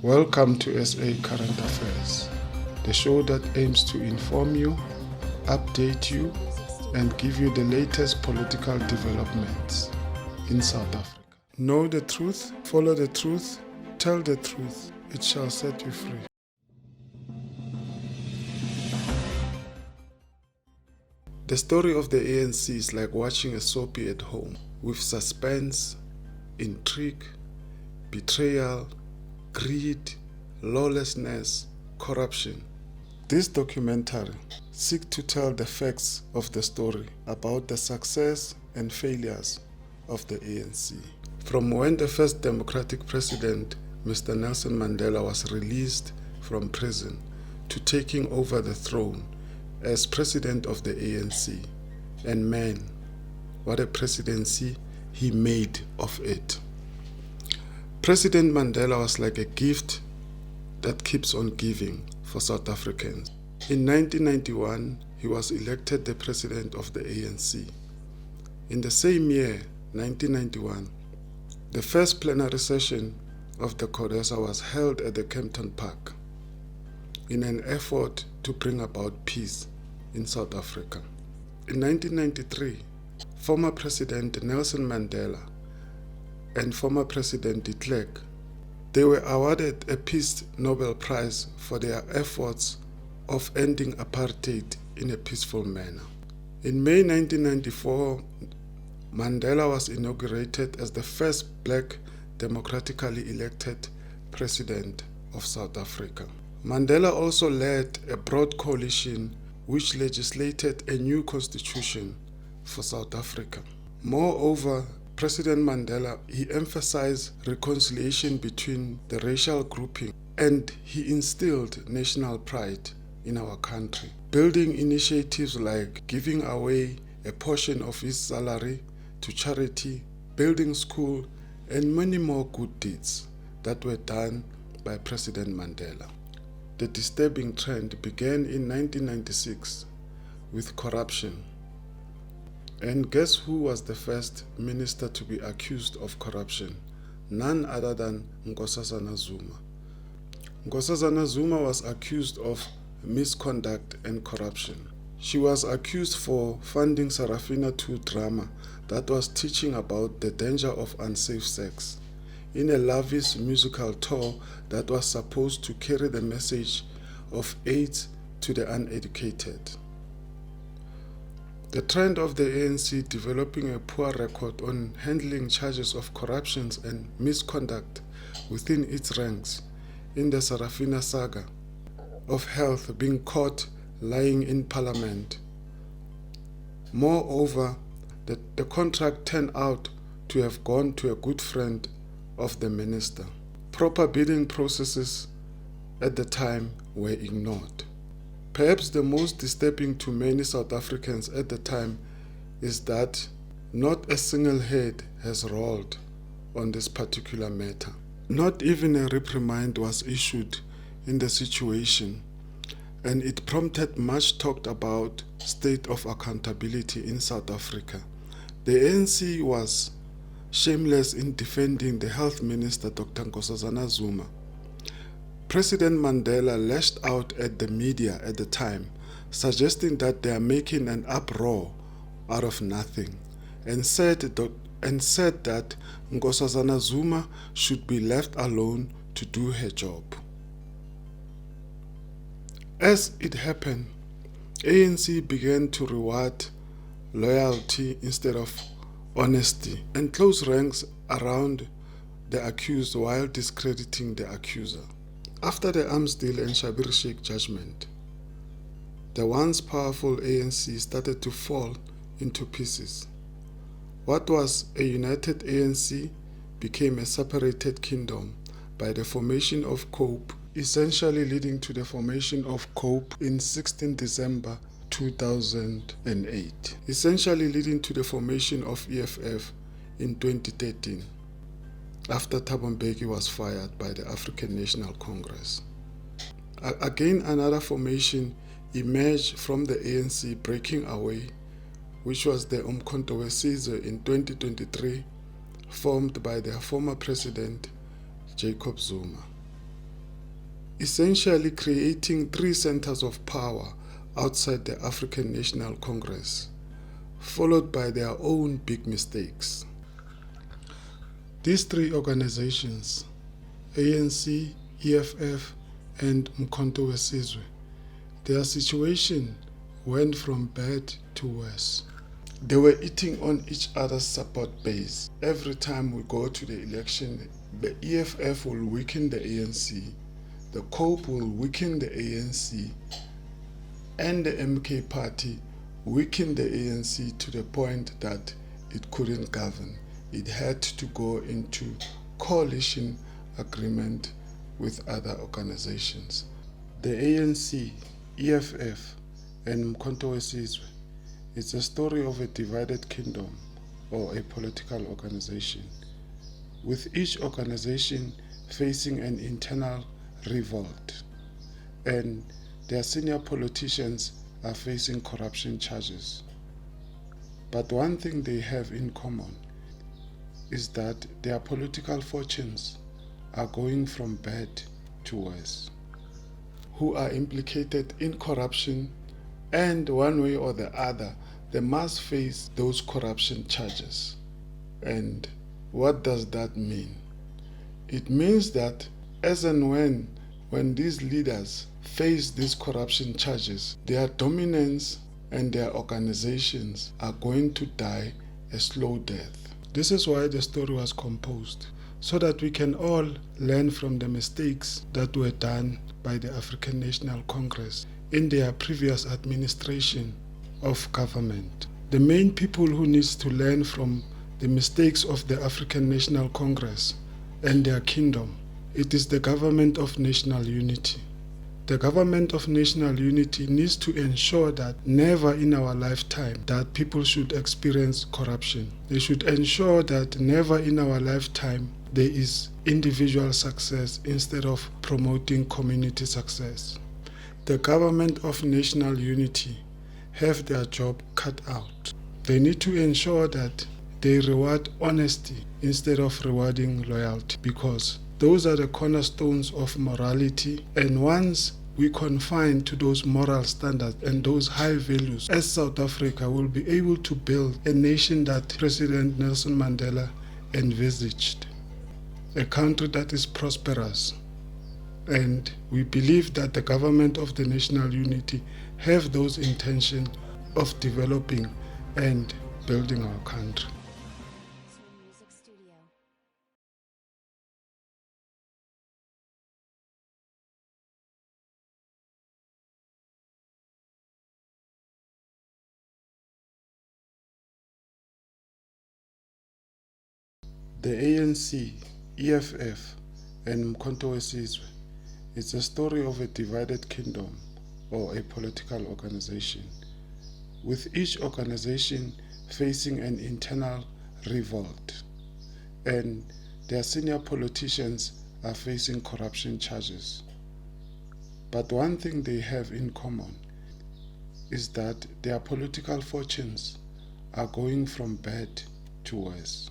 Welcome to SA Current Affairs, the show that aims to inform you, update you, and give you the latest political developments in South Africa. Know the truth, follow the truth, tell the truth. It shall set you free. The story of the ANC is like watching a soapie at home, with suspense, intrigue, betrayal, greed, lawlessness, corruption. This documentary seeks to tell the facts of the story about the success and failures of the ANC. From when the first democratic president, Mr. Nelson Mandela, was released from prison to taking over the throne as president of the ANC. And man, what a presidency he made of it. President Mandela was like a gift that keeps on giving for South Africans. In 1991, he was elected the president of the ANC. In the same year, 1991, the first plenary session of the CODESA was held at the Kempton Park in an effort to bring about peace in South Africa. In 1993, former President Nelson Mandela and former President de Klerk, they were awarded a Peace Nobel Prize for their efforts of ending apartheid in a peaceful manner. In May 1994, Mandela was inaugurated as the first black democratically elected president of South Africa. Mandela also led a broad coalition which legislated a new constitution for South Africa. Moreover, President Mandela, he emphasized reconciliation between the racial grouping, and he instilled national pride in our country, building initiatives like giving away a portion of his salary to charity, building school, and many more good deeds that were done by President Mandela. The disturbing trend began in 1996 with corruption. And guess who was the first minister to be accused of corruption? None other than Nkosazana Zuma. Nkosazana Zuma was accused of misconduct and corruption. She was accused for funding Sarafina 2 drama that was teaching about the danger of unsafe sex in a lavish musical tour that was supposed to carry the message of AIDS to the uneducated. The trend of the ANC developing a poor record on handling charges of corruption and misconduct within its ranks in the Sarafina saga of health being caught lying in parliament. Moreover, the contract turned out to have gone to a good friend of the minister. Proper bidding processes at the time were ignored. Perhaps the most disturbing to many South Africans at the time is that not a single head has rolled on this particular matter. Not even a reprimand was issued in the situation, and it prompted much talked about state of accountability in South Africa. The ANC was shameless in defending the health minister, Dr. Nkosazana Zuma. President Mandela lashed out at the media at the time, suggesting that they are making an uproar out of nothing, and said that Nkosazana Zuma should be left alone to do her job. As it happened, ANC began to reward loyalty instead of honesty and close ranks around the accused while discrediting the accuser. After the arms deal and Schabir Shaik judgment, the once powerful ANC started to fall into pieces. What was a united ANC became a separated kingdom by the formation of COPE, essentially leading to the formation of COPE in 16 December 2008, essentially leading to the formation of EFF in 2013. After Thabo Mbeki was fired by the African National Congress. Again, another formation emerged from the ANC breaking away, which was the Umkhonto weSizwe in 2023, formed by their former president, Jacob Zuma. essentially creating three centers of power outside the African National Congress, followed by their own big mistakes. These three organizations, ANC, EFF, and Umkhonto weSizwe, their situation went from bad to worse. They were eating on each other's support base. Every time we go to the election, the EFF will weaken the ANC, the COPE will weaken the ANC, and the MK party weakened the ANC to the point that it couldn't govern. It had to go into coalition agreement with other organizations. The ANC, EFF, and Umkhonto weSizwe, it's a story of a divided kingdom or a political organization, with each organization facing an internal revolt, and their senior politicians are facing corruption charges. But one thing they have in common is that their political fortunes are going from bad to worse. Who are implicated in corruption, and one way or the other, they must face those corruption charges. And what does that mean? It means that as and when these leaders face these corruption charges, their dominance and their organizations are going to die a slow death. This is why the story was composed, so that we can all learn from the mistakes that were done by the African National Congress in their previous administration of government. The main people who needs to learn from the mistakes of the African National Congress and their kingdom, it is the government of national unity. The government of national unity needs to ensure that never in our lifetime that people should experience corruption. They should ensure that never in our lifetime there is individual success instead of promoting community success. The government of national unity have their job cut out. They need to ensure that they reward honesty instead of rewarding loyalty, because those are the cornerstones of morality, and once we confine to those moral standards and those high values, as South Africa will be able to build a nation that President Nelson Mandela envisaged, a country that is prosperous. And we believe that the government of the national unity have those intentions of developing and building our country. The ANC, EFF, and Umkhonto weSizwe, it's a story of a divided kingdom or a political organization, with each organization facing an internal revolt, and their senior politicians are facing corruption charges. But one thing they have in common is that their political fortunes are going from bad to worse.